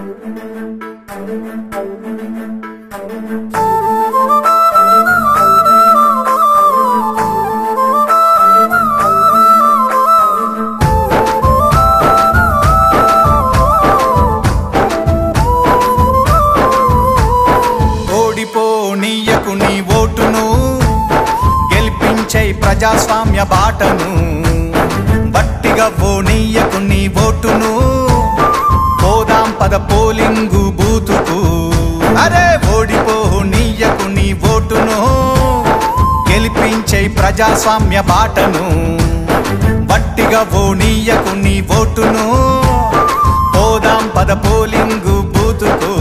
ఓడిపోనీయకు నీ ఓటును, గెలిపించే ప్రజాస్వామ్య బాటను. బట్టిగా పోనీయకు నీ ఓటును, పోదాం పద పోలింగు బూతుకు. అరే ఓడిపోనీయకు నీ ఓటును, గెలిపించే ప్రజాస్వామ్య బాటను. బట్టిగా పోనీయకు నీ ఓటును, పోదాం పద పోలింగు బూతుకు.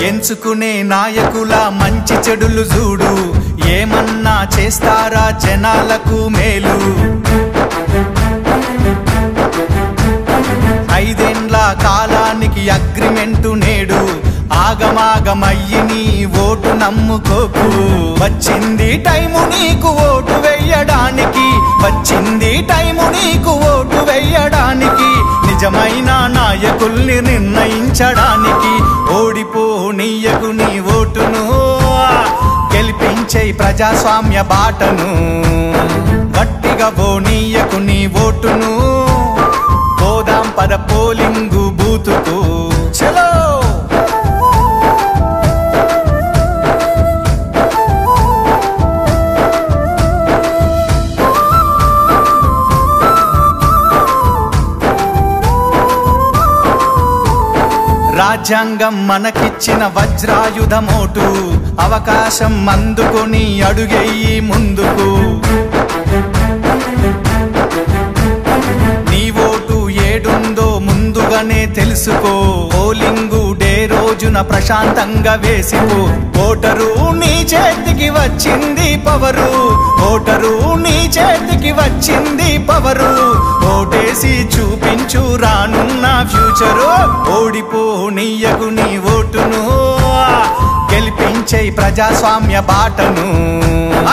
ఎంచుకునే నాయకుల మంచి చెడులు చూడు, ఏమన్నా చేస్తారా జనాలకు మేలు. 5 ఏండ్ల కాలానికి అగ్రిమెంటు నేడు, ఆగమాగమయ్యి నీ ఓటు నమ్ముకోకు. వచ్చింది టైము నీకు ఓటు వెయ్యడానికి, వచ్చింది టైము నీకు ఓటు వెయ్యడానికి. నిజమైన నాయకుల్ని నిర్ణయించడానికి. ఓడిపోనీయకు నీ ఓటును, గెలిపించే ప్రజాస్వామ్య బాటను. గట్టిగా పోనీయకు నీ ఓటును, పోదాం పద పోలింగు బూతుకు. చలో రాజ్యాంగం మనకిచ్చిన వజ్రాయుధమోటు, అవకాశం అందుకొని అడుగెయ్యి ముందుకు. నీ ఓటు ఏడుందో ముందుగానే తెలుసుకో, పోలింగు డే రోజున ప్రశాంతంగా వేసిపో. ఓటరు నీ చేతికి వచ్చింది పవరు, ఓటరు నీ చేతికి వచ్చింది పవరు. ఓటేసి చూపించు రానున్న ఫ్యూచరు. ఓడిపోనీయకు నీ ఓటును, గెలిపించే ప్రజాస్వామ్య బాటను.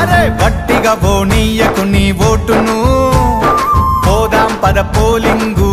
అరే గట్టిగా పోనీయకు నీ ఓటును, పోదాం పద పోలింగు